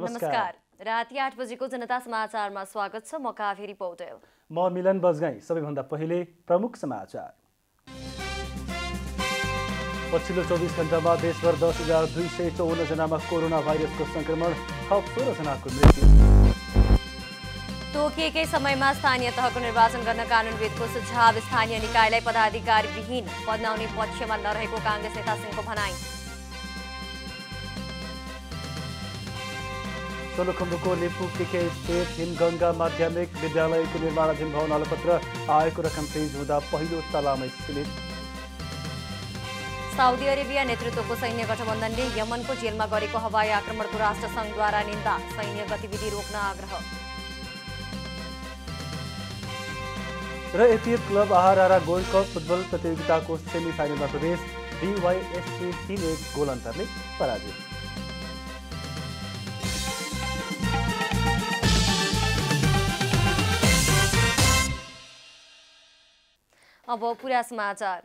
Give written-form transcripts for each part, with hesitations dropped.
नमस्कार। राति 8 बजेको जनता समाचारमा स्वागत छ। म काभेरी पौडेल। म मिलन बजगाई। सबैभन्दा पहिले प्रमुख समाचार। पछिल्लो 24 घण्टामा देशभर 10,254 जनामा कोरोना भाइरसको संक्रमण, थप 16 जनाको मृत्यु। तोकिएकै समयमा स्थानीय तहको निर्वाचन गर्न कानुनविदको सुझाव, स्थानीय निकायलाई पदाधिकारी विहीन बनाउने पक्षमा नरहेको कांग्रेस नेता सिंहको भनाई। सोलुखुम्बुको लिपु केके स्टेट हिमगङ्गा माध्यमिक विद्यालयको निर्माणाधीन भवन अलपत्र, आएको रकम फ्रिज हुँदा पहिलो तलामै सीमित। साउदी अरेबिया नेतृत्वको सैन्य गठबन्धनले यमनको जेलमा गरेको हवाई आक्रमणको राष्ट्रसङ्घद्वारा निन्दा, सैन्य गतिविधि रोक्न आग्रह। र एपीएफ क्लब आहारा गोल्ड कप फुटबल प्रतियोगिताको सेमिफाइनलमा प्रवेश, डीवाईएसपी 3-1 गोल अन्तरले पराजित। अब पुरा समाचार।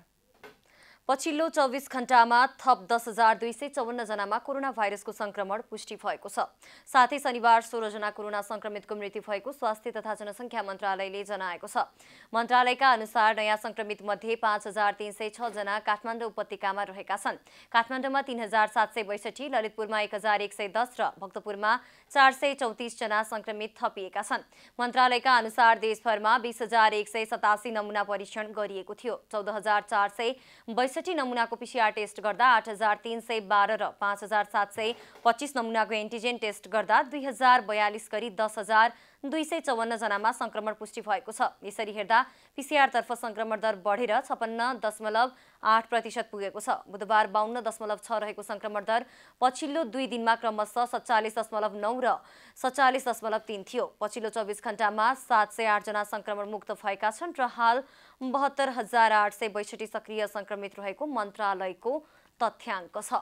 पछिल्लो 24 घण्टामा थप 10,254 जनामा कोरोना भाइरसको संक्रमण पुष्टि भएको छ। साथै शनिबार 16 जना कोरोना संक्रमितको मृत्यु भएको स्वास्थ्य तथा जनसङ्ख्या मन्त्रालयले जनाएको छ। मन्त्रालयका अनुसार नयाँ संक्रमित मध्ये 5,306 जना काठमाडौँ उपत्यकामा रहेका छन्। काठमाडौँमा 3,762, ललितपुरमा 1,110 र भक्तपुरमा 434 जना संक्रमित थपिएका छन्। मन्त्रालयका अनुसार देशभरमा 20,187 नमुना परीक्षण गरिएको थियो। 14,462 नमुनाको पीसीआर टेस्ट गर्दा 8,312 र 5,725 नमुनाको एन्टिजेन टेस्ट गर्दा 2,042 गरी 10,254 जनामा संक्रमण पुष्टि भएको छ। यसरी हेर्दा पीसीआर तर्फ संक्रमण दर बढेर 56.8% पुगेको छ। बुधबार 52.6 रहेको संक्रमण दर पछिल्लो 2 दिनमा क्रमशः 47.9 र 47.3 थियो। पछिल्लो 24 घण्टामा 708 जना संक्रमण मुक्त भएका छन् र हाल 72,862 सक्रिय संक्रमित रहेको मन्त्रालयको तथ्याङ्क छ।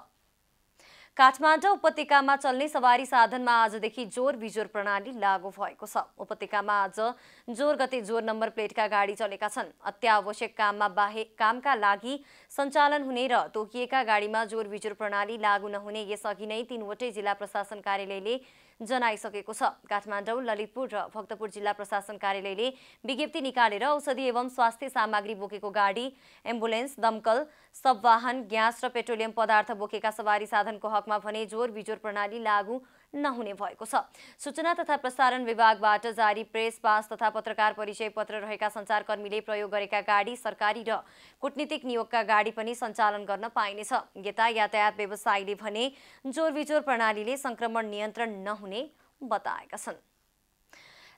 काठमाडौँ उपत्यकामा चल्ने सवारी साधनमा आजदेखि जोर बिजोर प्रणाली लागू भएको छ। उपत्यकामा आज जोर गते जोर नम्बर प्लेटका गाडी चलेका छन्। अत्यावश्यक कामका लागि सञ्चालन हुने र तोकिएका गाडीमा जोर बिजोर प्रणाली लागू नहुने यसअघि नै 3वटै जिल्ला प्रशासन कार्यालयले जनाइसकेको छ। काठमाडौँ, ललितपुर र भक्तपुर जिल्ला प्रशासन कार्यालयले विज्ञप्ति निकालेर औषधि एवं स्वास्थ्य सामग्री बोकेको गाडी, एम्बुलेन्स, दमकल, सबवाहन, ग्यास र पेट्रोलियम पदार्थ बोकेका सवारी साधनको हकमा भने जोर बिजोर प्रणाली लागू नहुने भएको छ। सूचना तथा प्रसारण विभागबाट जारी प्रेस पास तथा पत्रकार परिचय पत्र रहेका सञ्चारकर्मीले प्रयोग गरेका गाडी, सरकारी र कूटनीतिक नियोगका गाडी पनि सञ्चालन गर्न पाइनेछ। यातायात व्यवसायीले भने जोर बिजोर प्रणालीले संक्रमण नियन्त्रण नहुने बताएका छन्।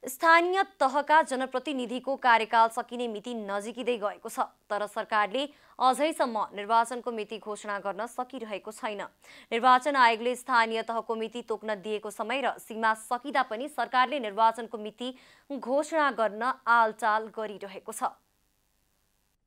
स्थानीय तहका जनप्रतिनिधिको कार्यकाल सकिने मिति नजिकिँदै गएको छ, तर सरकारले अझैसम्म निर्वाचनको मिति घोषणा गर्न सकिरहेको छैन। निर्वाचन आयोगले स्थानीय तहको मिति तोक्न दिएको समय र सीमा सकिँदा पनि सरकारले निर्वाचनको मिति घोषणा गर्न आलचाल गरिरहेको छ।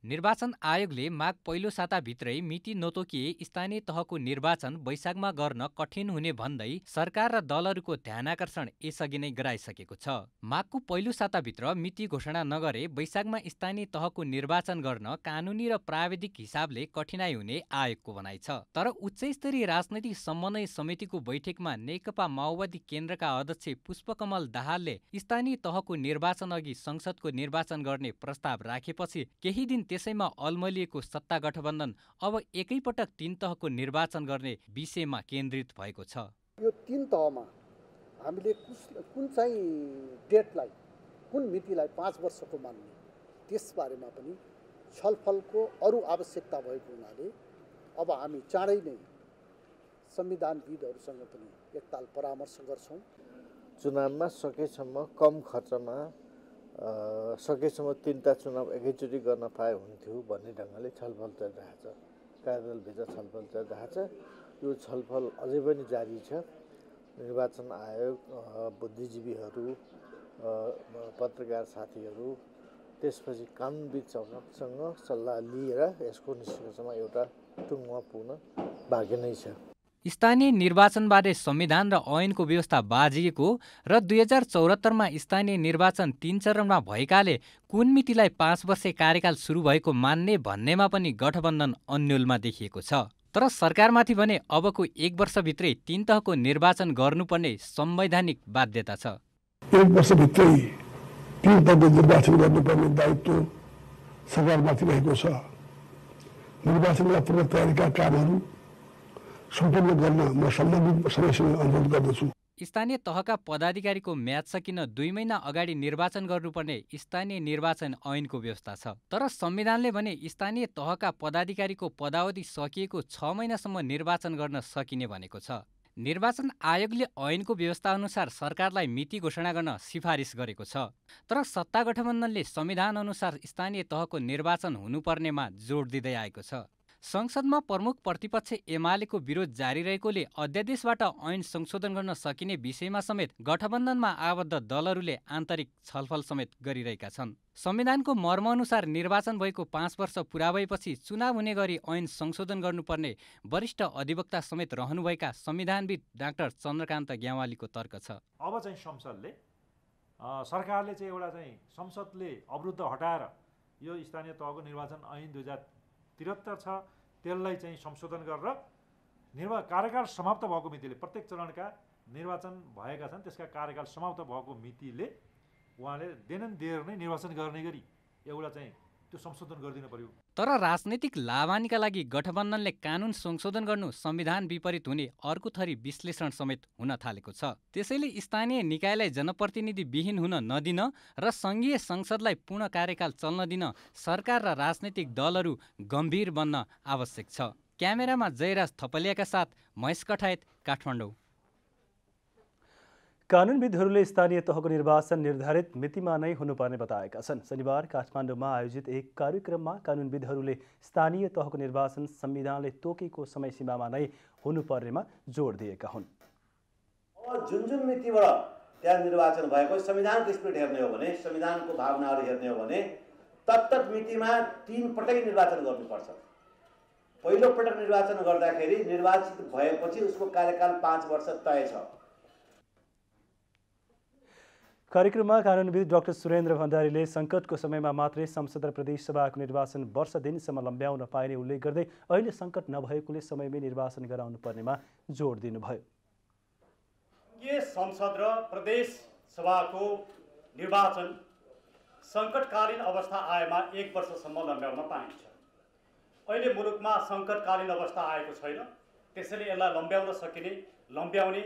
निर्वाचन आयोगले माघ पहिलो साताभित्रै मिति नतोकिए स्थानीय तहको निर्वाचन वैशाखमा गर्न कठिन हुने भन्दै सरकार र दलहरूको ध्यानाकर्षण यसअघि नै गराइसकेको छ। माघको पहिलो साताभित्र मिति घोषणा नगरे वैशाखमा स्थानीय तहको निर्वाचन गर्न कानुनी र प्राविधिक हिसाबले कठिनाई हुने आयोगको भनाइ छ। तर उच्चस्तरीय राजनैतिक समन्वय समितिको बैठकमा नेकपा माओवादी केन्द्रका अध्यक्ष पुष्पकमल दाहालले स्थानीय तहको निर्वाचन अघि संसदको निर्वाचन गर्ने प्रस्ताव राखेपछि केही दिन त्यसैमा अल्मलिएको सत्ता गठबन्धन अब एकैपटक 3 तहको निर्वाचन गर्ने विषयमा केन्द्रित भएको छ। यो 3 तहमा हामीले कुन चाहिँ डेटलाई, कुन मितिलाई 5 वर्षको मान्ने, त्यसबारेमा पनि छलफलको अरू आवश्यकता भएको हुनाले अब हामी चाँडै नै संविधानविदहरूसँग पनि एकताल परामर्श गर्छौँ। चुनावमा सकेसम्म कम खर्चमा सकेसम्म 3टा चुनाव एकैचोटि गर्न पाए हुन्थ्यो भन्ने ढङ्गले छलफल चलिरहेछ। कार्यदलभित्र छलफल चलिरहेछ। यो छलफल अझै पनि जारी छ। निर्वाचन आयोग, बुद्धिजीवीहरू, पत्रकार साथीहरू, त्यसपछि कानुनविदसँग सल्लाह लिएर यसको निष्कर्षमा एउटा टुङ्गोमा पुग्न बाँकी नै छ। स्थानीय निर्वाचनबारे संविधान र ऐनको व्यवस्था बाजिएको र 2074मा स्थानीय निर्वाचन 3 चरणमा भएकाले कुन मितिलाई 5 वर्षे कार्यकाल सुरु भएको मान्ने भन्नेमा पनि गठबन्धन अन्योलमा देखिएको छ। तर सरकारमाथि भने अबको 1 वर्षभित्रै 3 तहको निर्वाचन गर्नुपर्ने संवैधानिक बाध्यता छ। 1 वर्षभित्रै 3 तहको निर्वाचन गर्नुपर्ने दायित्व सरकारमाथि रहेको छ। निर्वाचनका पूर्व तयारीका कामहरू सम्पन्न गर्न म सम्बन्धित सबैसँग अनुरोध गर्दछु। स्थानीय तहका पदाधिकारीको म्याद सकिन 2 महिना अगाडि निर्वाचन गर्नुपर्ने स्थानीय निर्वाचन ऐनको व्यवस्था छ। तर संविधानले भने स्थानीय तहका पदाधिकारीको पदावधि सकिएको 6 महिनासम्म निर्वाचन गर्न सकिने भनेको छ। निर्वाचन आयोगले ऐनको व्यवस्था अनुसार सरकारलाई मिति घोषणा गर्न सिफारिस गरेको छ। तर सत्ता गठबन्धनले संविधान अनुसार स्थानीय तहको निर्वाचन हुनुपर्नेमा जोड दिँदै आएको छ। संसदमा प्रमुख प्रतिपक्ष एमालेको विरोध जारी रहेकोले अध्यादेशबाट ऐन संशोधन गर्न सकिने विषयमा समेत गठबन्धनमा आबद्ध दलहरूले आन्तरिक छलफल समेत गरिरहेका छन्। संविधानको मर्मअनुसार निर्वाचन भएको 5 वर्ष पुरा भएपछि चुनाव हुने गरी ऐन संशोधन गर्नुपर्ने वरिष्ठ अधिवक्ता समेत रहनुभएका संविधानविद डाक्टर चन्द्रकान्त ग्यावालीको तर्क छ। अब चाहिँ संसदले सरकारले चाहिँ एउटा चाहिँ संसदले अवरुद्ध हटाएर यो स्थानीय तहको निर्वाचन ऐन 2073 छ, त्यसलाई चाहिँ संशोधन गरेर कार्यकाल समाप्त भएको मितिले प्रत्येक चरणका निर्वाचन भएका छन् त्यसका कार्यकाल समाप्त भएको मितिले उहाँले देनदेर नै निर्वाचन गर्ने गरी एउटा चाहिँ त्यो संशोधन गरिदिनु पर्यो। तर राजनीतिक लाभानीका लागि गठबन्धनले कानुन संशोधन गर्नु संविधान विपरीत हुने अर्को थरी विश्लेषण समेत हुन थालेको छ। त्यसैले स्थानीय निकायलाई जनप्रतिनिधि विहीन हुन नदिन र सङ्घीय संसदलाई पूर्ण कार्यकाल चल्न दिन सरकार र राजनीतिक दलहरू गम्भीर बन्न आवश्यक छ। क्यामेरामा जयराज थपलियाका साथ महेश कठायत, काठमाडौँ। कानुनविदहरूले स्थानीय तहको निर्वाचन निर्धारित मितिमा नै हुनुपर्ने बताएका छन्। शनिबार काठमाडौँमा आयोजित एक कार्यक्रममा कानुनविदहरूले स्थानीय तहको निर्वाचन संविधानले तोकेको समय सीमामा नै हुनुपर्नेमा जोड दिएका हुन्। जुन मितिबाट त्यहाँ निर्वाचन भएको संविधानको स्पिरिट हेर्ने हो भने, संविधानको भावनाहरू हेर्ने हो भने तत्त मितिमा 3 पटक निर्वाचन गर्नुपर्छ। पहिलो पटक निर्वाचन गर्दाखेरि निर्वाचित भएपछि उसको कार्यकाल 5 वर्ष तय छ। कार्यक्रममा कानुनविद डाक्टर सुरेन्द्र भण्डारीले सङ्कटको समयमा मात्रै संसद र प्रदेश सभाको निर्वाचन वर्ष दिनसम्म लम्ब्याउन पाइने उल्लेख गर्दै अहिले सङ्कट नभएकोले समयमै निर्वाचन गराउनु पर्नेमा जोड दिनुभयो। यो संसद र प्रदेश सभाको निर्वाचन सङ्कटकालीन अवस्था आएमा 1 वर्षसम्म लम्ब्याउन पाइन्छ। अहिले मुलुकमा सङ्कटकालीन अवस्था आएको छैन, त्यसैले यसलाई लम्ब्याउने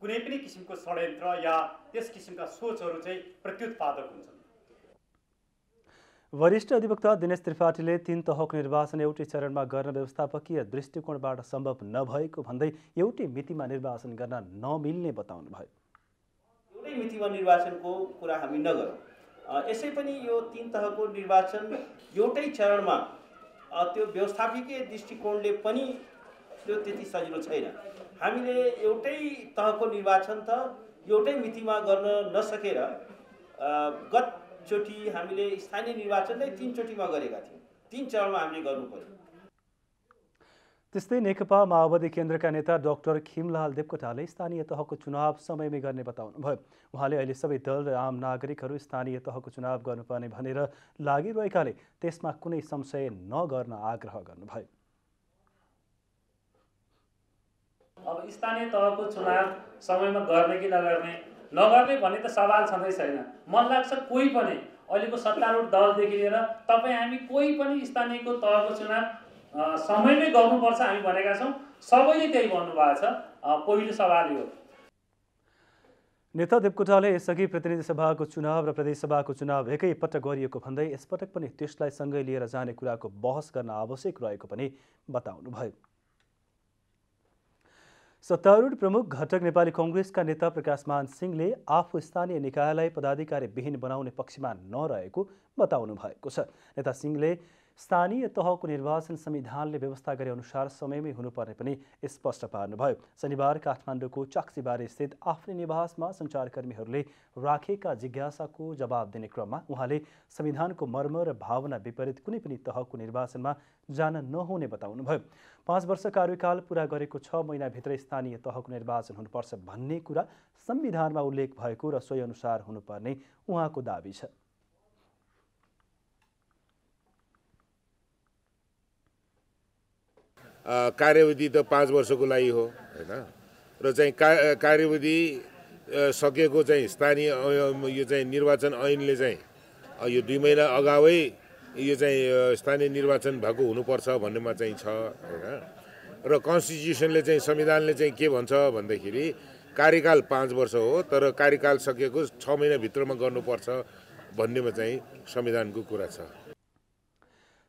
कुनै पनि किसिमको षड्यन्त्र या त्यस किसिमका सोचहरू चाहिँ प्रत्युत्पादक हुन्छन्। वरिष्ठ अधिवक्ता दिनेश त्रिपाठीले 3 तहको निर्वाचन एउटै चरणमा गर्न व्यवस्थापकीय दृष्टिकोणबाट सम्भव नभएको भन्दै एउटै मितिमा निर्वाचन गर्न नमिल्ने बताउनुभयो। एउटै मितिमा निर्वाचनको कुरा हामी नगरौँ। यसै पनि यो 3 तहको निर्वाचन एउटै चरणमा त्यो व्यवस्थापकीय दृष्टिकोणले पनि त्यो त्यति सजिलो छैन। हामीले एउटै तहको निर्वाचन त एउटै मितिमा गर्न नसकेर गतचोटि हामीले स्थानीय निर्वाचन नै 3 चोटिमा गरेका थियौँ। 3 चरणमा हामीले गर्नु पर्यो। त्यस्तै नेकपा माओवादी केन्द्रका नेता डाक्टर खिमलाल देवकोटाले स्थानीय तहको चुनाव समयमै गर्ने बताउनुभयो। उहाँले अहिले सबै दल र आम नागरिकहरू स्थानीय तहको चुनाव गर्नुपर्ने भनेर लागिरहेकाले त्यसमा कुनै संशय नगर्न आग्रह गर्नुभयो। अब स्थानीय तहको चुनाव समयमा गर्ने कि नगर्ने भन्ने त सवाल छँदै छैन। मन लाग्छ कोही पनि अहिलेको सत्तारूढ दलदेखि लिएर तपाईँ हामी कोही पनि स्थानीयको तहको चुनाव समयमै गर्नुपर्छ हामी भनेका छौँ। सबैले त्यही भन्नुभएको छ। पहिलो सवाल यो। नेता देवकोटाले यसअघि प्रतिनिधि सभाको चुनाव र प्रदेश सभाको चुनाव एकै पटक गरिएको भन्दै यसपटक पनि त्यसलाई सँगै लिएर जाने कुराको बहस गर्न आवश्यक रहेको पनि बताउनुभयो। सत्तारूढ प्रमुख घटक नेपाली कांग्रेसका नेता प्रकाशमान सिंहले आफू स्थानीय निकायलाई पदाधिकारी विहीन बनाउने पक्षमा नरहेको बताउनु भएको छ। नेता सिंहले स्थानीय तहको निर्वाचन संविधानले व्यवस्था गरे अनुसार समयमै हुनुपर्ने पनि स्पष्ट पार्नुभयो। शनिबार काठमाडौँको चाक्सीबारी स्थित आफ्नै निवासमा सञ्चारकर्मीहरूले राखेका जिज्ञासाको जवाब दिने क्रममा उहाँले संविधानको मर्म र भावना विपरीत कुनै पनि तहको निर्वाचनमा जान नहुने बताउनुभयो। 5 वर्ष कार्यकाल पूरा गरेको 6 महिनाभित्रै स्थानीय तहको निर्वाचन हुनुपर्छ भन्ने कुरा संविधानमा उल्लेख भएको र सोही अनुसार हुनुपर्ने उहाँको दाबी छ। कार्यविधि त 5 वर्षको लागि हो हैन र चाहिँ कार्यविधि सकेको चाहिँ स्थानीय यो चाहिँ निर्वाचन ऐनले चाहिँ यो 2 महिना अगावै यो चाहिँ स्थानीय निर्वाचन भएको हुनुपर्छ भन्नेमा चाहिँ छ हैन र कन्स्टिट्युसनले चाहिँ संविधानले चाहिँ के भन्छ भन्दाखेरि कार्यकाल 5 वर्ष हो तर कार्यकाल सकेको 6 महिना भित्रमा गर्नुपर्छ भन्नेमा चाहिँ संविधानको कुरा छ।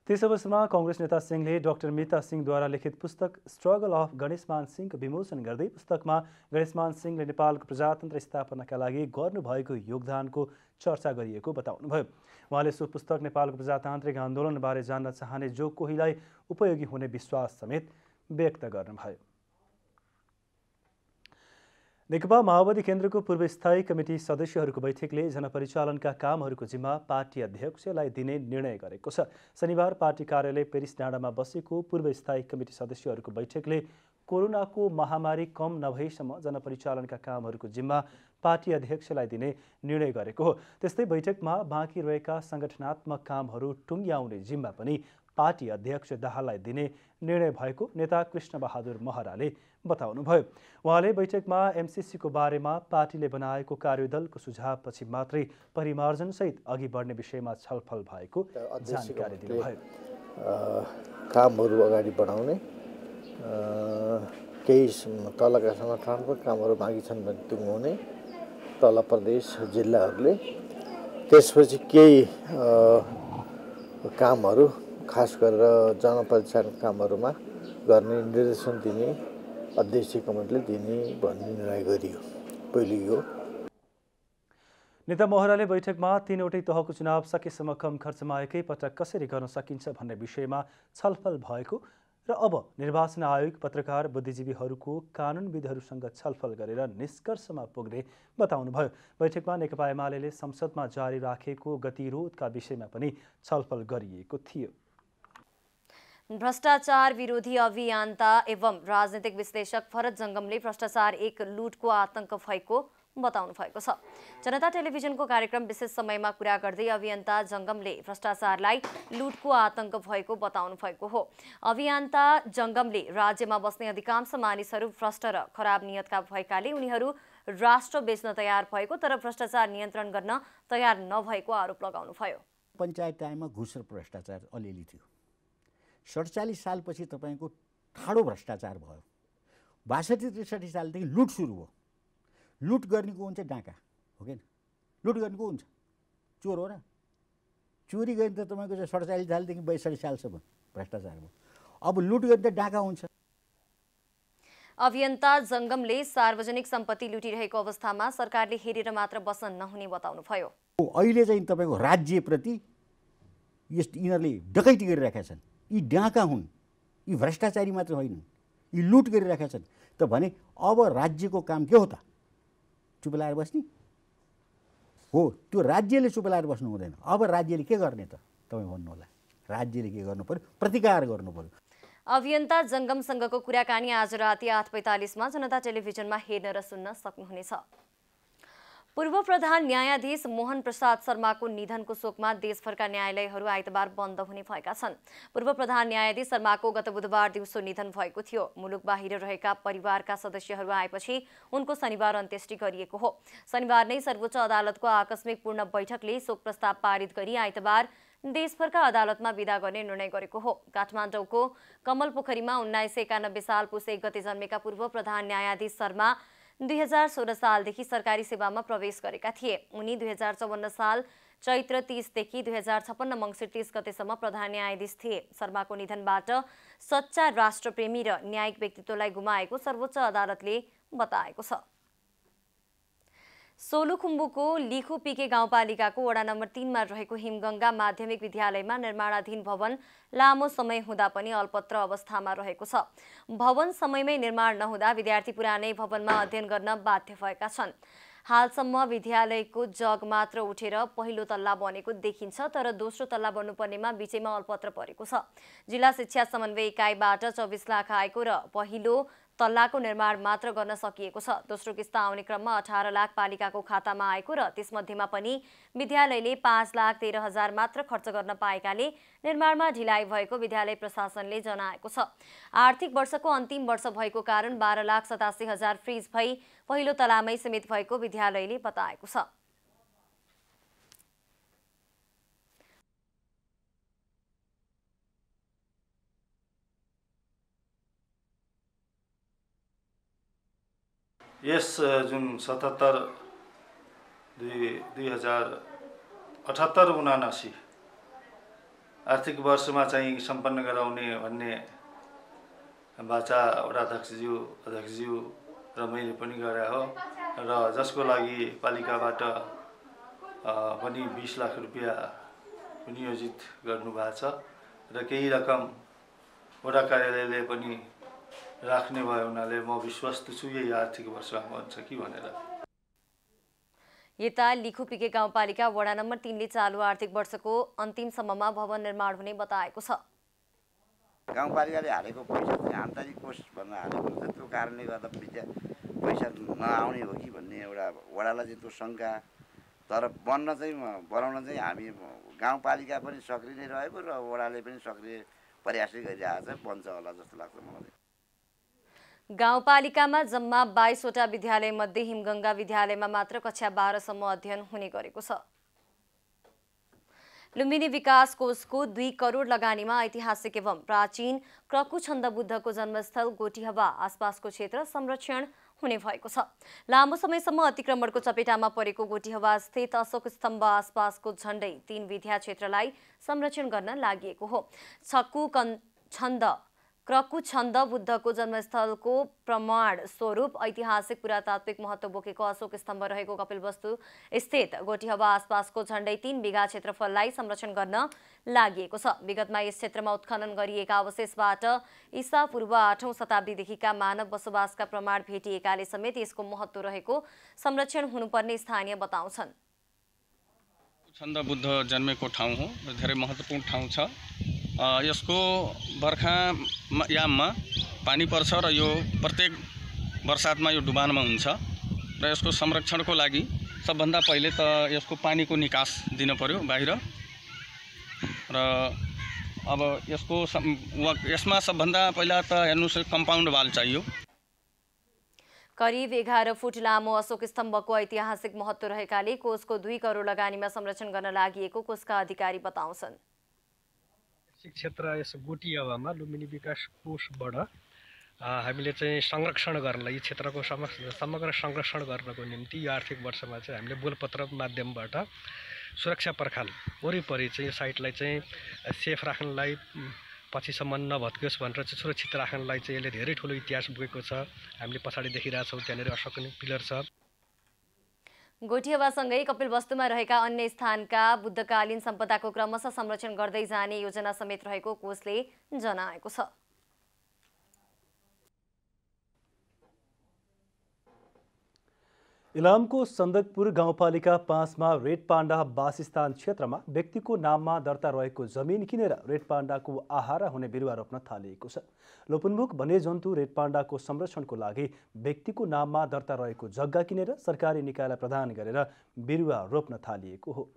त्यस अवसरमा कांग्रेस नेता सिंहले डाक्टर मिता सिंहद्वारा लिखित पुस्तक स्ट्रगल अफ गणेशमान सिंहको विमोचन गर्दै पुस्तकमा गणेशमान सिंहले नेपालको प्रजातन्त्र स्थापनाका लागि गर्नुभएको योगदानको चर्चा गरिएको बताउनुभयो। उहाँले सो पुस्तक नेपालको प्रजातान्त्रिक आन्दोलनबारे जान्न चाहने जो कोहीलाई उपयोगी हुने विश्वास समेत व्यक्त गर्नुभयो। नेकपा माओवादी केन्द्रको पूर्व स्थायी कमिटी सदस्यहरूको बैठकले जनपरिचालनका कामहरूको जिम्मा पार्टी अध्यक्षलाई दिने निर्णय गरेको छ। शनिबार पार्टी कार्यालय पेरिस डाँडामा बसेको पूर्व स्थायी कमिटी सदस्यहरूको बैठकले कोरोनाको महामारी कम नभएसम्म जनपरिचालनका कामहरूको जिम्मा पार्टी अध्यक्षलाई दिने निर्णय गरेको हो। त्यस्तै बैठकमा बाँकी रहेका सङ्गठनात्मक कामहरू टुङ्ग्याउने जिम्मा पनि पार्टी अध्यक्ष दाहाललाई दिने निर्णय भएको नेता कृष्णबहादुर महराले बताउनुभयो। उहाँले बैठकमा एमसिसीको बारेमा पार्टीले बनाएको कार्यदलको सुझावपछि मात्रै परिमार्जनसहित अघि बढ्ने विषयमा छलफल भएको जानकारी दिनुभयो। कामहरू अगाडि बढाउने केही तलका सङ्गठनात्मक कामहरू बाँकी छन् भने टुङ्गाउने तल प्रदेश जिल्लाहरूले त्यसपछि केही कामहरू खास गरेर जनपरिचालन कामहरूमा गर्ने निर्देशन दिने अध्यक्ष कमिटीले दिने भन्ने निर्णय गरियो। पहिलो यो नेता महराले बैठकमा 3वटै तहको चुनाव सकेसम्म कम खर्चमा एकै पटक कसरी गर्न सकिन्छ भन्ने विषयमा छलफल भएको र अब निर्वाचन आयोग पत्रकार बुद्धिजीवीहरूको कानुनविदहरूसँग छलफल गरेर निष्कर्षमा पुग्ने बताउनुभयो। बैठकमा नेकपा एमाले संसदमा जारी राखेको गतिरोधका विषयमा पनि छलफल गरिएको थियो। भ्रष्टाचार विरोधी अभियन्ता एवं राजनीतिक विश्लेषक फरद जंगमले भ्रष्टाचार एक लुटको आतंक भएको बताउनु भएको छ। जनता टेलिभिजनको कार्यक्रम विशेष समयमा कुरा गर्दै अभियन्ता जंगमले भ्रष्टाचारलाई लुटको आतंक भएको बताउनु भएको हो। अभियन्ता जंगमले राज्यमा बस्ने अधिकांश मानिसहरू भ्रष्ट र खराब नियतका भएकाले उनीहरू राष्ट्र बेच्न तयार भएको तर भ्रष्टाचार नियन्त्रण गर्न तयार नभएको आरोप लगाउनुभयो। पञ्चायत टाइममा घुस र भ्रष्टाचार अलिअलि थियो। 47 सालपछि तपाईको ठाडो भ्रष्टाचार भयो। 62-63 सालदेखि लुट सुरु भयो। लुट गर्नेको हुन्छ डाका हो कि लुट गर्नेको हुन्छ चोर हो र चोरी गर्ने त तपाईको 47 सालदेखि 62 सालसम्म भ्रष्टाचार भयो। अब लुट गर्ने त डाका हुन्छ। अभियन्ता जंगमले सार्वजनिक सम्पत्ति लुटिरहेको अवस्थामा सरकारले हेरेर मात्र बस्न नहुने बताउनुभयो। अहिले चाहिँ तपाईको राज्यप्रति यिनीहरूले डकैती गरिरहेका छन्। यी डाका हुन्, यी भ्रष्टाचारी मात्र होइनन्, यी लुट गरिरहेका छन्। त भने अब राज्यको काम के हो त? चुप लाएर बस्ने हो? त्यो राज्यले चुप लाएर बस्नु हुँदैन। अब राज्यले के गर्ने त? तपाईँ भन्नु होला। राज्यले के गर्नु पर्यो? प्रतिकार गर्नु पर्यो। अभियन्ता जंगमसँगको कुराकानी आज राति 8:45 मा जनता टेलिभिजनमा हेर्न र सुन्न सक्नुहुनेछ। पूर्व प्रधान न्यायाधीश मोहन प्रसाद शर्माको निधनको शोकमा देशभरका न्यायालयहरू आइतबार बन्द हुने भएका छन्। पूर्व प्रधान न्यायाधीश शर्माको गत बुधबार दिउँसो निधन भएको थियो। मुलुक बाहिर रहेका परिवारका सदस्यहरू आएपछि उनको शनिबार अन्त्येष्टि गरिएको हो। शनिबार नै सर्वोच्च अदालतको आकस्मिक पूर्ण बैठकले शोक प्रस्ताव पारित गरी आइतबार देशभरका अदालतमा विदा गर्ने निर्णय गरेको हो। काठमाडौँको कमलपोखरीमा 1991 साल पुस 1 गते जन्मेका पूर्व प्रधान न्यायाधीश शर्मा 2016 सालदेखि सरकारी सेवामा प्रवेश गरेका थिए। उनी 2054 साल चैत्र 30 देखि 2056 मङ्सिर 30 गतेसम्म प्रधान न्यायाधीश थिए। शर्माको निधनबाट सच्चा राष्ट्रप्रेमी र न्यायिक व्यक्तित्वलाई गुमाएको सर्वोच्च अदालतले बताएको छ। सोलुखुम्बुको लिखुपिके गाउँपालिकाको वडा नम्बर 3 मा रहेको हिमगङ्गा माध्यमिक विद्यालयमा निर्माणाधीन भवन लामो समय हुँदा पनि अल्पत्र अवस्थामा रहेको छ। भवन समयमै निर्माण नहुँदा विद्यार्थी पुरानै भवनमा अध्ययन गर्न बाध्य भएका छन्। हालसम्म विद्यालयको जग मात्र उठेर पहिलो तल्ला बनेको देखिन्छ तर दोस्रो तल्ला बन्नुपर्नेमा बीचैमा अल्पत्र परेको छ। जिल्ला शिक्षा समन्वय इकाइबाट 24 लाख आएको र पहिलो तल्लाको निर्माण मात्र गर्न सकिएको छ। दोस्रो किस्ता आउने क्रममा 18 लाख पालिकाको खातामा आएको र त्यसमध्येमा पनि विद्यालयले 5,13,000 मात्र खर्च गर्न पाएकाले निर्माणमा ढिलाइ भएको विद्यालय प्रशासनले जनाएको छ। आर्थिक वर्षको अन्तिम वर्ष भएको कारण 12,87,000 फ्रिज भई पहिलो तलामै सीमित भएको विद्यालयले बताएको छ। यस जुन 2078-79 आर्थिक वर्षमा चाहिँ सम्पन्न गराउने भन्ने बाचा वडा अध्यक्षज्यू र मैले पनि गरे हो र जसको लागि पालिकाबाट पनि 20 लाख रुपैयाँ विनियोजित गर्नुभएको छ र केही रकम वडा कार्यालयले पनि राख्ने भयो हुनाले म विश्वस्त छु यही आर्थिक वर्षमा बन्छ कि भनेर। यता लिखुपिके गाउँपालिका वडा नम्बर 3 ले चालु आर्थिक वर्षको अन्तिमसम्ममा भवन निर्माण हुने बताएको छ। गाउँपालिकाले हालेको पैसा चाहिँ आन्तरिक कोष भन्न हालेको छ, त्यो कारणले गर्दा पैसा नआउने हो कि भन्ने एउटा वडालाई चाहिँ त्यो शङ्का। तर बनाउन चाहिँ हामी गाउँपालिका पनि सक्रिय नै रहेको र वडाले पनि सक्रिय प्रयासै गरिरहेको छ, बन्छ होला जस्तो लाग्छ मलाई। गाउँपालिकामा जम्मा 22 वटा विद्यालय मध्ये हिमगङ्गा विद्यालयमा मात्र कक्षा 12 सम्म अध्ययन हुने गरेको छ। लुम्बिनी विकास कोषको 2 करोड लगानीमा ऐतिहासिक एवं प्राचीन क्रकु छन्द बुद्धको जन्मस्थल गोटीहवा आसपासको क्षेत्र संरक्षण हुने भएको छ। लामो समयसम्म अतिक्रमणको चपेटामा परेको गोटीहवा स्थित अशोक स्तम्भ आसपासको झण्डै 3 विद्या क्षेत्रलाई संरक्षण गर्न लागि हो। क्रकु छन्द बुद्धको जन्मस्थलको प्रमाण स्वरूप ऐतिहासिक पुरातात्विक महत्त्व बोकेको अशोक स्तम्भ रहेको कपिलवस्तु स्थित गोटीहवा आसपासको झण्डै 3 बिघा क्षेत्रफललाई संरक्षण गर्न लागि छ। विगतमा यस क्षेत्रमा उत्खनन गरिएका अवशेषबाट ईसापूर्व 8औं शताब्दीदेखिका मानव बसोबासका प्रमाण भेटिएकाले समेत यसको महत्त्व रहेको संरक्षण हुनुपर्ने स्थानीय बताउँछन्। छन्द बुद्ध जन्मेको ठाउँ हो, धेरै महत्त्वपूर्ण ठाउँ छ। यसको बर्खायाममा पानी पर्छ र यो प्रत्येक वर्षातमा यो डुबानमा हुन्छ र यसको संरक्षणको लागि सबभन्दा पहिले त यसको पानीको निकास दिन पर्यो बाहिर र अब यसमा सबभन्दा पहिला त हेर्नुस् कम्पाउन्ड वाल चाहियो। करिब 11 फुट लामो अशोक स्तम्भको ऐतिहासिक महत्त्व रहेकाले कोषको 2 करोड लगानीमा संरक्षण गर्न लागि कोषका अधिकारी बताउँछन्। क्षेत्र यस गोटीहवामा लुम्बिनी विकास कोषबाट हामीले चाहिँ संरक्षण गर्नलाई यो क्षेत्रको समग्र संरक्षण गर्नको निम्ति यो आर्थिक वर्षमा चाहिँ हामीले बोलपत्र माध्यमबाट सुरक्षा पर्खाल वरिपरि चाहिँ यो साइटलाई चाहिँ सेफ राख्नलाई पछिसम्म नभत्कियोस् भनेर चाहिँ सुरक्षित राख्नलाई चाहिँ यसले धेरै ठुलो इतिहास बोकेको छ। हामीले पछाडि देखिरहेछौँ त्यहाँनिर अशोकनी पिलर छ। गोठीहवासँगै कपिलवस्तुमा रहेका अन्य स्थानका बुद्धकालीन सम्पदाको क्रमशः संरक्षण गर्दै जाने योजना समेत रहेको कोषले जनाएको छ। इलामको सन्दकपुर गाउँपालिका 5 मा रेड पाण्डा वासस्थान क्षेत्रमा व्यक्तिको नाममा दर्ता रहेको जमिन किनेर रेड पाण्डाको आहारा हुने बिरुवा रोप्न थालिएको छ। लोपन्मुख वन्यजन्तु रेड पाण्डाको संरक्षणको लागि व्यक्तिको नाममा दर्ता रहेको जग्गा किनेर सरकारी निकायलाई प्रदान गरेर बिरुवा रोप्न थालिएको हो।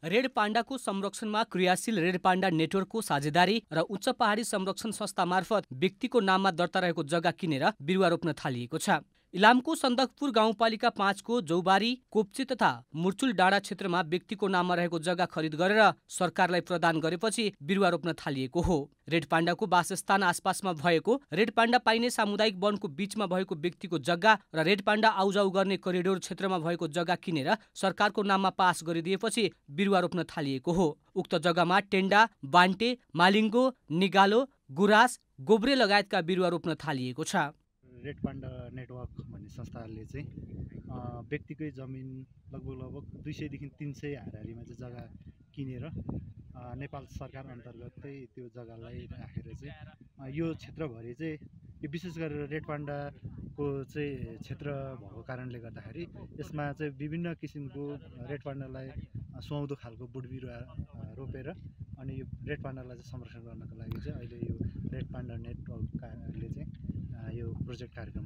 रेड पाण्डाको संरक्षणमा क्रियाशील रेड पाण्डा नेटवर्कको साझेदारी र उच्च पहाडी संरक्षण संस्था मार्फत व्यक्तिको नाममा दर्ता रहेको जग्गा किनेर बिरुवा रोप्न थालिएको छ। इलामको सन्दकपुर गाउँपालिका 5 को जौबारी, कोप्ची तथा मुर्चुल डाँडा क्षेत्रमा व्यक्तिको नाममा रहेको जग्गा खरिद गरेर सरकारलाई प्रदान गरेपछि बिरुवा रोप्न थालिएको हो। रेड पाण्डाको वासस्थान आसपासमा भएको रेड पाण्डा पाइने सामुदायिक वनको बीचमा भएको व्यक्तिको जग्गा र रेड पाण्डा आउजाउ गर्ने करिडोर क्षेत्रमा भएको जग्गा किनेर सरकारको नाममा पास गरिदिएपछि बिरुवा रोप्न थालिएको हो। उक्त जग्गामा टेन्डा, बान्टे, मालिङ्गो, निगालो, गुराँस, गोब्रे लगायतका बिरुवा रोप्न थालिएको छ। रेड पाण्डा नेटवर्क भन्ने संस्थाले चाहिँ व्यक्तिकै जमिन लगभग 200 देखि 300 हाराहारीमा चाहिँ जग्गा किनेर नेपाल सरकार अन्तर्गतै त्यो जग्गालाई राखेर चाहिँ यो क्षेत्रभरि चाहिँ यो विशेष गरेर रेड पाण्डाको चाहिँ क्षेत्र भएको कारणले गर्दाखेरि यसमा चाहिँ विभिन्न किसिमको रेड पाण्डालाई सुहाउँदो खालको बोट बिरुवा रोपेर अनि यो रेड पान्डालाई चाहिँ संरक्षण गर्नको लागि चाहिँ अहिले यो रेड पान्डा नेटवर्कले चाहिँ यो प्रोजेक्ट कार्यक्रम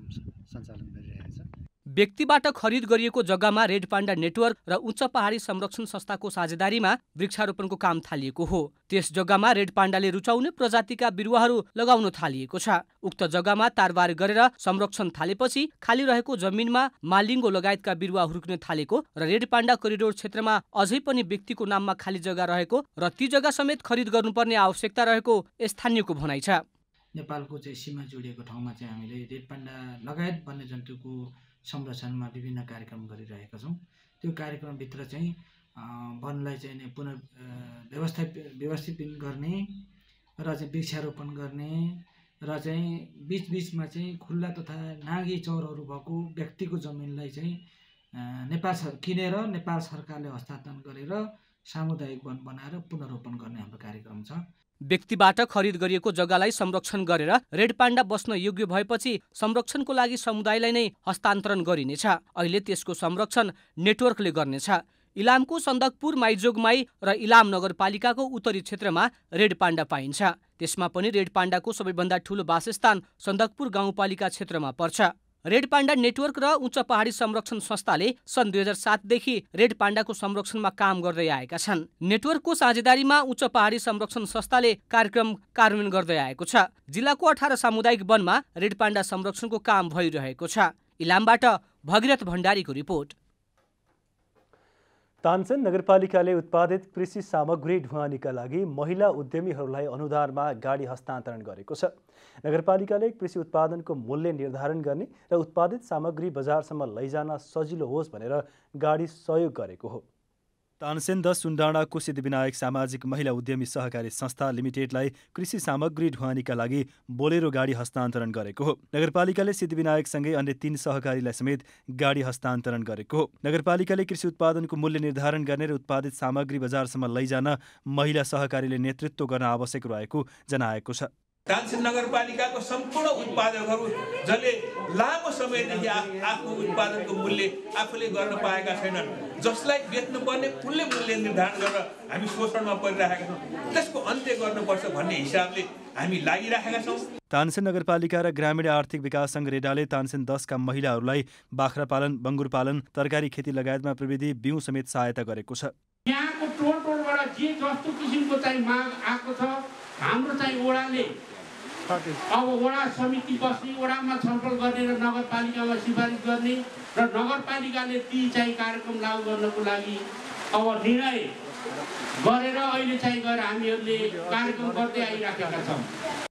सञ्चालन गरिरहेको छ। व्यक्तिबाट खरिद गरिएको जग्गामा रेड पान्डा नेटवर्क र उच्च पहाडी संरक्षण संस्थाको साझेदारीमा वृक्षारोपणको काम थालिएको हो। त्यस जग्गामा रेड पान्डाले रुचाउने प्रजातिका बिरुवाहरू लगाउन थालिएको छ। उक्त जग्गामा तारबार गरेर संरक्षण थालेपछि खाली रहेको जमिनमा मालिङ्गो लगायतका बिरुवा हुर्किन थालेको र रेड पान्डा कोरिडोर क्षेत्रमा अझै पनि व्यक्तिको नाममा खाली जग्गा रहेको र ती जग्गा समेत खरिद गर्नुपर्ने आवश्यकता रहेको स्थानीयको भनाइ छ। नेपालको चाहिँ सीमा जोडिएको ठाउँमा चाहिँ हामीले रेड पान्डा लगायत वन्यजन्तुको संरक्षणमा विभिन्न कार्यक्रम गरिरहेका छौँ। त्यो कार्यक्रमभित्र चाहिँ वनलाई चाहिँ व्यवस्थित गर्ने र चाहिँ वृक्षारोपण गर्ने र चाहिँ बीचमा चाहिँ खुल्ला तथा नागी चौरहरू भएको व्यक्तिको जमिनलाई चाहिँ किनेर नेपाल सरकारले हस्तान्तरण गरेर सामुदायिक वन बनाएर पुनरोपण गर्ने हाम्रो कार्यक्रम छ। व्यक्तिबाट खरिद गरिएको जग्गालाई संरक्षण गरेर रेड पान्डा बस्न योग्य भएपछि संरक्षणको लागि समुदायलाई नै हस्तान्तरण गरिनेछ। अहिले त्यसको संरक्षण नेटवर्कले गर्नेछ। इलामको सन्दकपुर, माइजोगमाई र इलाम नगरपालिकाको उत्तरी क्षेत्रमा रेड पान्डा पाइन्छ। त्यसमा पनि रेड पान्डाको सबैभन्दा ठूलो वासस्थान सन्दकपुर गाउँपालिका क्षेत्रमा पर्छ। रेड पान्डा नेटवर्क र उच्च पहाडी संरक्षण संस्थाले सन् 2007 देखि रेड पान्डाको संरक्षणमा काम गर्दै आएका छन्। नेटवर्कको साझेदारीमा उच्च पहाडी संरक्षण संस्थाले कार्यक्रम कार्यान्वयन गर्दै आएको छ। जिल्लाको 18 सामुदायिक वनमा रेड पान्डा संरक्षणको काम भइरहेको छ। इलामबाट भगीरथ भण्डारीको रिपोर्ट। तानसेन नगरपालिकाले उत्पादित कृषि सामग्री ढुवानीका लागि महिला उद्यमीहरूलाई अनुदानमा गाडी हस्तान्तरण गरेको छ। नगरपालिकाले कृषि उत्पादनको मूल्य निर्धारण गर्ने र उत्पादित सामग्री बजारसम्म लैजान सजिलो होस् भनेर गाडी सहयोग गरेको हो। तानसेन 10 सुनडाँडाको सिद्धिविनायक सामाजिक महिला उद्यमी सहकारी संस्था लिमिटेडलाई कृषि सामग्री ढुवानीका लागि बोलेरो गाडी हस्तान्तरण गरेको हो। नगरपालिकाले सिद्धिविनायकसँगै अन्य 3 सहकारीलाई समेत गाडी हस्तान्तरण गरेको हो। नगरपालिकाले कृषि उत्पादनको मूल्य निर्धारण गर्ने र उत्पादित सामग्री बजारसम्म लैजान महिला सहकारीले नेतृत्व गर्न आवश्यक रहेको जनाएको छ। तानसेन नगरपालिकाको सम्पूर्ण उत्पादकहरू जसले लामो समयदेखि आफ्नो उत्पादनको मूल्य आफूले गर्न पाएका छैनन्, जसलाई बेच्नुपर्ने मूल्य निर्धारण गरेर हामी शोषणमा परिरहेका छौँ, त्यसको अन्त्य गर्नुपर्छ भन्ने हिसाबले हामी लागिरहेका छौँ। तानसेन नगरपालिका र ग्रामीण आर्थिक विकास सङ्घ रेडाले तानसेन 10 का महिलाहरूलाई बाख्रा पालन, बङ्गुर पालन, तरकारी खेती लगायतमा प्रविधि बिउ समेत सहायता गरेको छ। यहाँको टोलबाट जे जस्तो किसिमको चाहिँ माग आएको छ, हाम्रो चाहिँ ओडाले अब वडा समिति बस्ने, वडामा छलफल गर्ने र नगरपालिकामा सिफारिस गर्ने र नगरपालिकाले ती चाहिँ कार्यक्रम लागू गर्नको लागि अब निर्णय गरेर अहिले चाहिँ गएर हामीहरूले कार्यक्रम गर्दै आइराखेका छौँ।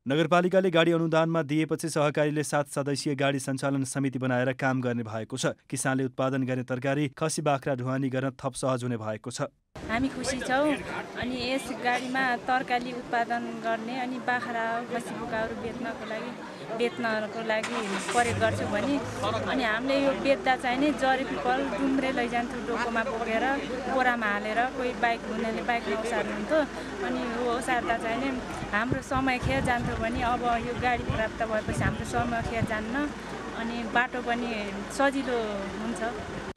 नगरपालिकाले गाडी अनुदानमा दिएपछि सहकारीले 7 सदस्यीय गाडी सञ्चालन समिति बनाएर काम गर्ने भएको छ। किसानले उत्पादन गर्ने तरकारी, खसी बाख्रा ढुवानी गर्न थप सहज हुने भएको छ। हामी खुसी छौँ। अनि यस गाडीमा तरकारी उत्पादन गर्ने अनि बाख्रा, खसी बोकाहरू बेच्नको लागि प्रयोग गर्छौँ भने अनि हामीले यो बेच्दा चाहिँ नि जरी पिपल डुम्रे लैजान्थ्यो, डोकोमा बोकेर बोरामा हालेर, कोही बाइक हुनेले बाइकमा ओसार्नुहुन्थ्यो। अनि यो ओसार्दा चाहिँ नि हाम्रो समय खेर जान्थ्यो भने अब यो गाडी प्राप्त भएपछि हाम्रो समय खेर जान्न अनि बाटो पनि सजिलो हुन्छ।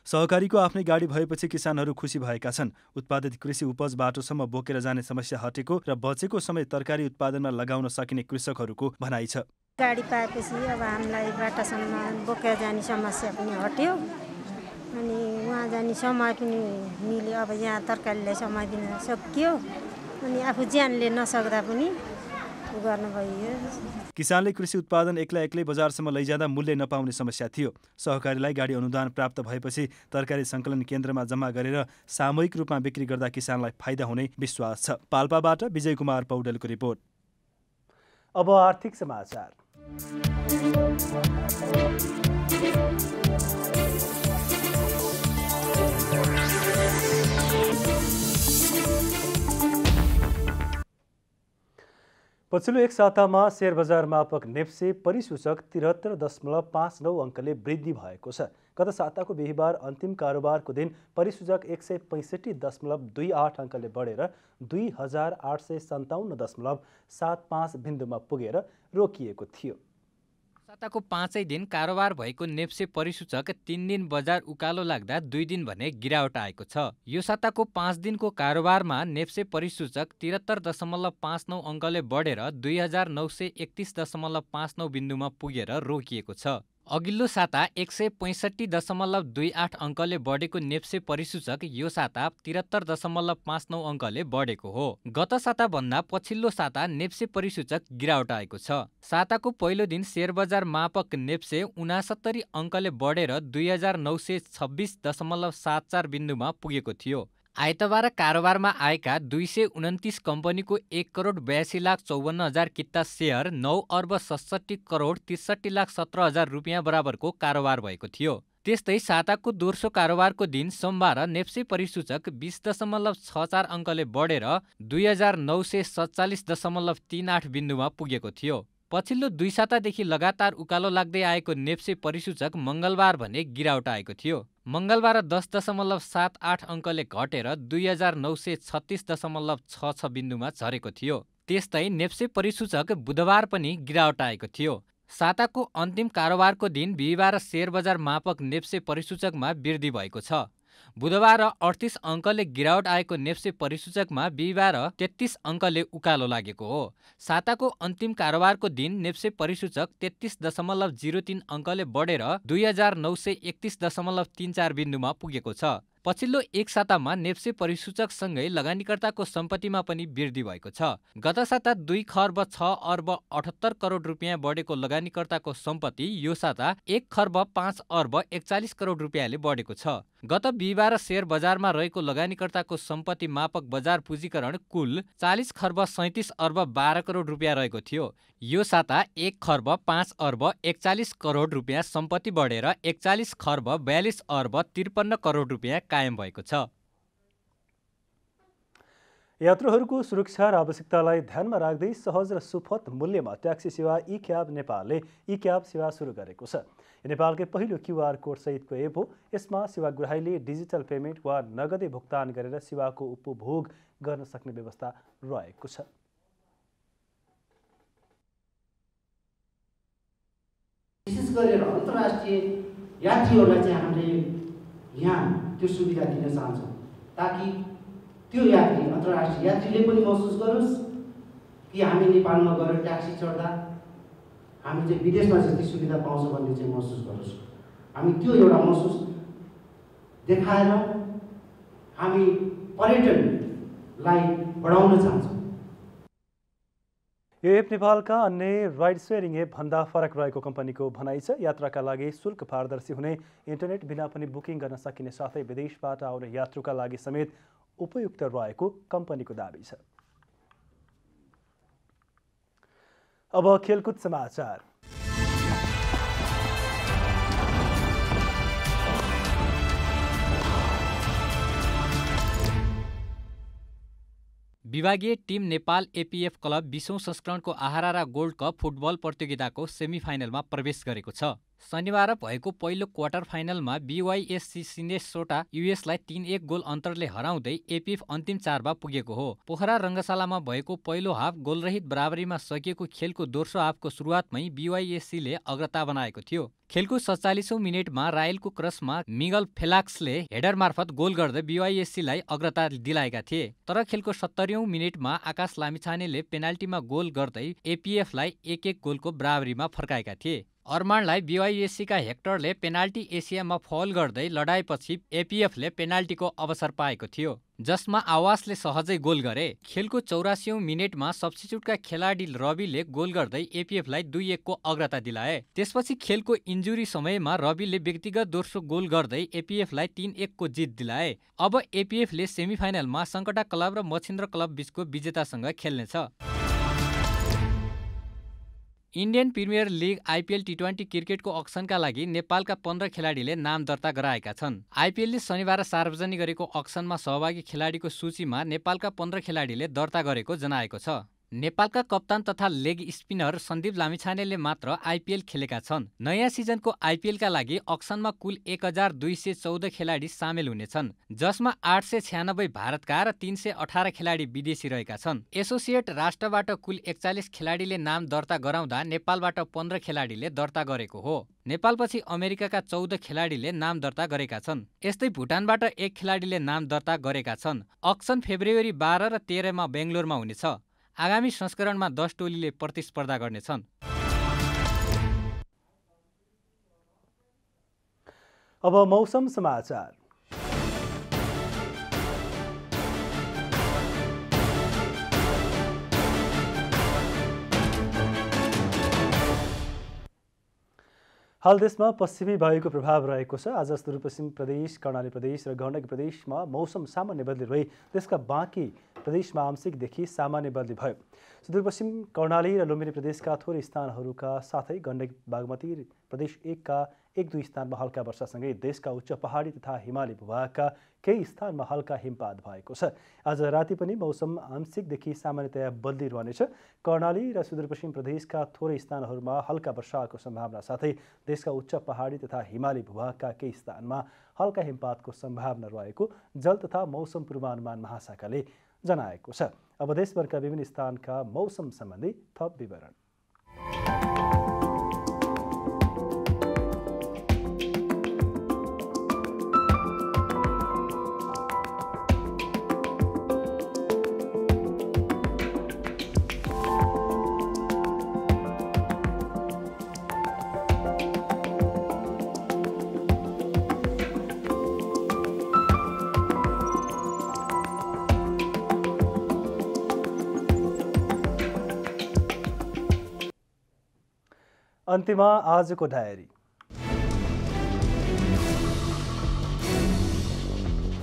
सहकारीको आफ्नै गाडी भएपछि किसानहरू खुसी भएका छन्। उत्पादित कृषि उपज बाटोसम्म बोकेर जाने समस्या हटेको र बचेको समय तरकारी उत्पादनमा लगाउन सकिने कृषकहरूको भनाइ छ। गाडी पाएपछि अब हामीलाई बाटासम्म बोकेर जाने समस्या पनि हट्यो अनि उहाँ जाने समय पनि मिल्यो। अब यहाँ तरकारीलाई समय दिन सकियो अनि आफू ज्यानले नसक्दा पनि गर्न भइयो। किसानले कृषि उत्पादन एक्लै बजारसम्म लैजाँदा मूल्य नपाउने समस्या थियो। सहकारीलाई गाडी अनुदान प्राप्त भएपछि तरकारी सङ्कलन केन्द्रमा जम्मा गरेर सामूहिक रूपमा बिक्री गर्दा किसानलाई फाइदा हुने विश्वास छ। पाल्पाबाट विजय कुमार पौडेलको रिपोर्ट। अब आर्थिक समाचार। पछिल्लो एक सातामा शेयर बजार मापक नेप्से परिसूचक 73.59 अङ्कले वृद्धि भएको छ। गत साताको बिहीबार अन्तिम कारोबारको दिन परिसूचक 165.28 अङ्कले बढेर 2857.75 बिन्दुमा पुगेर रोकिएको थियो। साताको 5 दिन कारोबार भएको नेप्से परिसूचक 3 दिन बजार उकालो लाग्दा 2 दिन भने गिरावट आएको छ। यो साताको 5 दिनको कारोबारमा नेप्से परिसूचक 73.59 अङ्कले बढेर 2931.59 बिन्दुमा पुगेर रोकिएको छ। अघिल्लो साता 165.28 अङ्कले बढेको नेप्से परिसूचक यो साता 73.59 अङ्कले बढेको हो। गत साता भन्दा पछिल्लो साता नेप्से परिसूचक गिरावट आएको छ। साताको पहिलो दिन शेयर बजार मापक नेप्से 69 अङ्कले बढेर 2926.74 बिन्दुमा पुगेको थियो। आइतबार कारोबारमा आएका 229 कम्पनीको 1,82,54,000 किता सेयर 9,67,63,17,000 रुपियाँ बराबरको कारोबार भएको थियो। त्यस्तै साताको दोस्रो कारोबारको दिन सोमबार नेप्से परिसूचक 20.64 अङ्कले बढेर 2947.38 बिन्दुमा पुगेको थियो। पछिल्लो 2 सातादेखि लगातार उकालो लाग्दै आएको नेप्से परिसूचक मङ्गलबार भने गिरावट आएको थियो। मङ्गलबार 10.78 अङ्कले घटेर 2936.66 बिन्दुमा झरेको थियो। त्यस्तै नेप्से परिसूचक बुधबार पनि गिरावट आएको थियो। साताको अन्तिम कारोबारको दिन बिहिबार शेयर बजार मापक नेप्से परिसूचकमा वृद्धि भएको छ। बुधबार 38 अङ्कले गिरावट आएको नेप्से परिसूचकमा बिहिबार 33 अङ्कले उकालो लागेको हो। साताको अन्तिम कारोबारको दिन नेप्से परिसूचक 33.03 अङ्कले बढेर 2931.34 बिन्दुमा पुगेको छ। पछिल्लो एक सातामा नेप्से परिसूचकसँगै लगानीकर्ताको सम्पत्तिमा पनि वृद्धि भएको छ। गत साता 2 खर्ब 6 अर्ब 78 करोड रुपियाँ बढेको लगानीकर्ताको सम्पत्ति यो साता 1 खर्ब 5 अर्ब 41 करोड रुपियाँले बढेको छ। गत बिहिबार शेयर बजारमा रहेको लगानीकर्ताको सम्पत्ति मापक बजार पुँजीकरण कुल 40 खर्ब 37 अर्ब 12 करोड रुपियाँ रहेको थियो। यो साता 1 खर्ब 5 अर्ब 41 करोड रुपियाँ सम्पत्ति बढेर 41 खर्ब 42 अर्ब 53 करोड रुपियाँ कायम भएको छ। यात्रुहरूको सुरक्षा र आवश्यकतालाई ध्यानमा राख्दै सहज र सुपथ मूल्यमा ट्याक्सी सेवा ई-क्याब नेपालले ई-क्याब सेवा सुरु गरेको छ। यो नेपालकै पहिलो QR कोड सहितको एप हो। यसमा सेवाग्राहीले डिजिटल पेमेन्ट वा नगदे भुक्तान गरेर सेवाको उपभोग गर्न सक्ने व्यवस्था रहेको छ। विशेष गरेर अन्तर्राष्ट्रिय यात्रीहरूलाई चाहिँ हामीले यहाँ त्यो सुविधा दिन चाहन्छौँ ताकि त्यो यात्री अन्तर्राष्ट्रिय यात्रीले पनि महसुस गरोस् कि हामी नेपालमा गएर ट्याक्सी चढ्दा हामी चाहिँ विदेशमा जस्तै सुविधा पाउँछ भन्ने चाहिँ महसुस गरोस्। हामी त्यो एउटा महसुस देखाएर हामी पर्यटनलाई बढाउन चाहन्छौँ। यो एप नेपालका अन्य राइड सेयरिङ एप भन्दा फरक रहेको कम्पनीको भनाइ छ। यात्राका लागि शुल्क पारदर्शी हुने, इन्टरनेट बिना पनि बुकिङ गर्न सकिने साथै विदेशबाट आउने यात्रुका लागि समेत उपयुक्त रहेको कम्पनीको दाबी छ। अब खेलकुद समाचार। विभागीय टिम नेपाल एपीएफ क्लब 20औं संस्करणको आहारा गोल्ड कप फुटबल प्रतियोगिताको सेमिफाइनलमा प्रवेश गरेको छ। शनिबार भएको पहिलो क्वार्टर फाइनलमा BYSC सिनेसोटा युएसलाई 3-1 गोल अन्तरले हराउँदै एपीएफ अन्तिम 4मा पुगेको हो। पोखरा रङ्गशालामा भएको पहिलो हाफ गोलरहित बराबरीमा सकिएको खेलको दोस्रो हाफको सुरुवातमै BYSCले अग्रता बनाएको थियो। खेलको 47औं मिनेटमा रायलको क्रसमा मिगल फेलाक्सले हेडर मार्फत गोल गर्दै BYSCलाई अग्रता दिलाएका थिए। तर खेलको 70औं मिनेटमा आकाश लामिछानेले पेनाल्टीमा गोल गर्दै एपीएफलाई 1-1 गोलको बराबरीमा फर्काएका थिए। अर्मानलाई BYSCका हेक्टरले पेनाल्टी एसियामा फाउल गर्दै लडाएपछि एपीएफले पेनाल्टीको अवसर पाएको थियो, जसमा आवासले सहजै गोल गरे। खेलको 84औं मिनेटमा सब्स्टिट्युटका खेलाडी रविले गोल गर्दै एपीएफलाई 2-1 को अग्रता दिलाए। त्यसपछि खेलको इन्जुरी समयमा रविले व्यक्तिगत दोस्रो गोल गर्दै एपीएफलाई 3-1 को जित दिलाए। अब एपीएफले सेमिफाइनलमा सङ्कटा क्लब र मछिन्द्र क्लब बीचको विजेतासँग खेल्नेछ। इन्डियन प्रिमियर लिग आइपिएल टी20 क्रिकेटको अक्सनका लागि नेपालका 15 खेलाडीले नाम दर्ता गराएका छन्। आइपिएलले शनिबार सार्वजनिक गरेको अक्सनमा सहभागी खेलाडीको सूचीमा नेपालका 15 खेलाडीले दर्ता गरेको जनाएको छ। नेपालका कप्तान तथा लेग स्पिनर सन्दीप लामिछानेले मात्र आइपिएल खेलेका छन्। नयाँ सिजनको आइपिएलका लागि अक्सनमा कुल 1214 खेलाडी सामेल हुनेछन्, जसमा 896 भारतका र 318 खेलाडी विदेशी रहेका छन्। एसोसिएट राष्ट्रबाट कुल 41 खेलाडीले नाम दर्ता गराउँदा नेपालबाट 15 खेलाडीले दर्ता गरेको हो। नेपालपछि अमेरिकाका 14 खेलाडीले नाम दर्ता गरेका छन्। यस्तै भुटानबाट 1 खेलाडीले नाम दर्ता गरेका छन्। अक्सन फेब्रुअरी 12 र 13 मा बेंगलोरमा हुनेछ। आगामी संस्करणमा 10 टोलीले प्रतिस्पर्धा गर्नेछन्। अब मौसम समाचार। हाल देशमा पश्चिमी वायुको प्रभाव रहेको छ। आज सुदूरपश्चिम प्रदेश, कर्णाली प्रदेश र गण्डकी प्रदेशमा मौसम सामान्य बदली रही त्यसका बाँकी प्रदेशमा आंशिकदेखि सामान्य बदली भयो। सुदूरपश्चिम कर्णाली र लुम्बिनी प्रदेशका थोरै स्थानहरूका साथै गण्डकी बागमती प्रदेश 1 का 1-2 स्थानमा हल्का वर्षासँगै देशका उच्च पहाडी तथा हिमाली भूभागका केही स्थानमा हल्का हिमपात भएको छ। आज राति पनि मौसम आंशिकदेखि सामान्यतया बदली रहनेछ। कर्णाली र सुदूरपश्चिम प्रदेशका थोरै स्थानहरूमा हल्का वर्षाको सम्भावना साथै देशका उच्च पहाडी तथा हिमाली भूभागका केही स्थानमा हल्का हिमपातको सम्भावना रहेको जल तथा मौसम पूर्वानुमान महाशाखाले जनाएको छ। अब देशभरका विभिन्न स्थानका मौसम सम्बन्धी थप विवरण। अन्त्यमा आजको डायरी।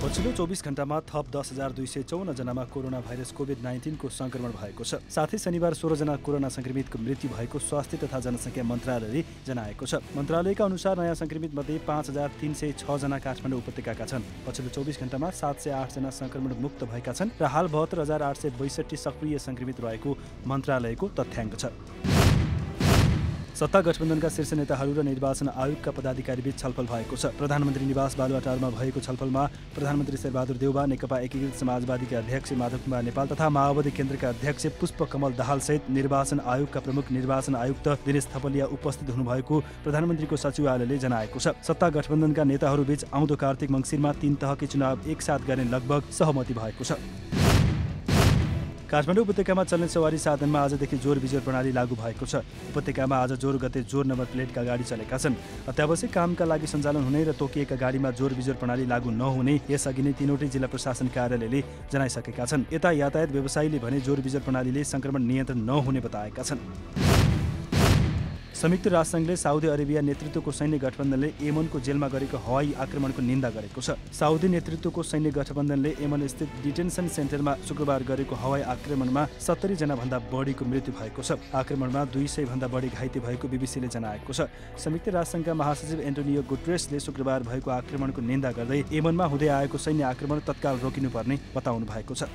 पछिल्लो 24 घण्टामा थप 10,254 जनामा कोरोना भाइरस कोभिड-19 को संक्रमण भएको छ। साथै शनिबार 16 जना कोरोना संक्रमितको मृत्यु भएको स्वास्थ्य तथा जनसङ्ख्या मन्त्रालयले जनाएको छ। मन्त्रालयका अनुसार नयाँ संक्रमित मध्ये 5,306 जना काठमाडौँ उपत्यकाका छन्। पछिल्लो 24 घण्टामा 708 जना संक्रमण मुक्त भएका छन् र हाल 72,862 सक्रिय संक्रमित रहेको मन्त्रालयको तथ्याङ्क छ। सत्ता गठबन्धनका शीर्ष नेताहरू र निर्वाचन आयोगका पदाधिकारीबीच छलफल भएको छ। प्रधानमन्त्री निवास बालुवाटारमा भएको छलफलमा प्रधानमन्त्री शेरबहादुर देउवा, नेकपा एकीकृत समाजवादीका अध्यक्ष माधव कुमार नेपाल तथा माओवादी केन्द्रका अध्यक्ष पुष्पकमल दाहालसहित निर्वाचन आयोगका प्रमुख निर्वाचन आयुक्त दिनेश थपलिया उपस्थित हुनुभएको प्रधानमन्त्रीको सचिवालयले जनाएको छ। सत्ता गठबन्धनका नेताहरूबीच आउँदो कार्तिक मङ्सिरमा 3 तहकी चुनाव एकसाथ गर्ने लगभग सहमति भएको छ। काठमाडौँ उपत्यकामा चल्ने सवारी साधनमा आजदेखि जोर बिजोर प्रणाली लागू भएको छ। उपत्यकामा आज जोर गते जोर नम्बर प्लेटका गाडी चलेका छन्। अत्यावश्यक कामका लागि सञ्चालन हुने र तोकिएका गाडीमा जोर बिजोर प्रणाली लागू नहुने यसअघि नै तीनवटै जिल्ला प्रशासन कार्यालयले जनाइसकेका छन्। यता यातायात व्यवसायीले भने जोर बिजोर प्रणालीले संक्रमण नियन्त्रण नहुने बताएका छन्। संयुक्त राष्ट्रसङ्घले साउदी अरेबिया नेतृत्वको सैन्य गठबन्धनले यमनको जेलमा गरेको हवाई आक्रमणको निन्दा गरेको छ। साउदी नेतृत्वको सैन्य गठबन्धनले यमन स्थित डिटेन्सन सेन्टरमा शुक्रबार गरेको हवाई आक्रमणमा 70 जना भन्दा बढीको मृत्यु भएको छ। आक्रमणमा 200 भन्दा बढी घाइते भएको बीबीसीले जनाएको छ। संयुक्त राष्ट्रसङ्घका महासचिव एन्टोनियो गुटेरेसले शुक्रबार भएको आक्रमणको निन्दा गर्दै यमनमा हुँदै आएको सैन्य आक्रमण तत्काल रोकिनुपर्ने बताउनु भएको छ।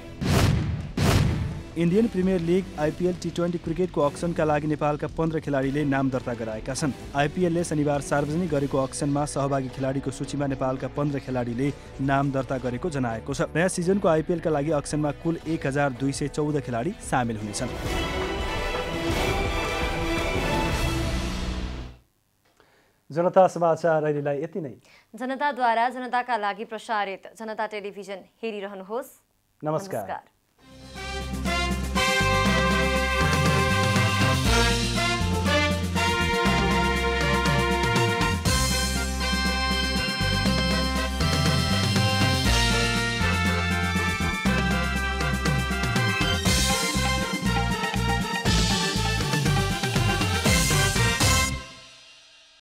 इन्डियन प्रिमियर लिग आइपिएल टी20 क्रिकेटको अक्सनका लागि नेपालका 15 खेलाडीले नाम दर्ता गराएका छन्। आइपिएलले शनिबार सार्वजनिक गरेको अक्सनमा सहभागी खेलाडीको सूचीमा नेपालका 15 खेलाडीले नाम दर्ता गरेको जनाएको छ। नयाँ सिजनको आइपिएलका लागि अक्सनमा कुल 1,214 खेलाडी सामेल हुनेछन्। जनता समाचार अहिलेलाई यति नै। जनताद्वारा जनताका लागि प्रसारित जनता टेलिभिजन हेरिरहनुहोस्। नमस्कार।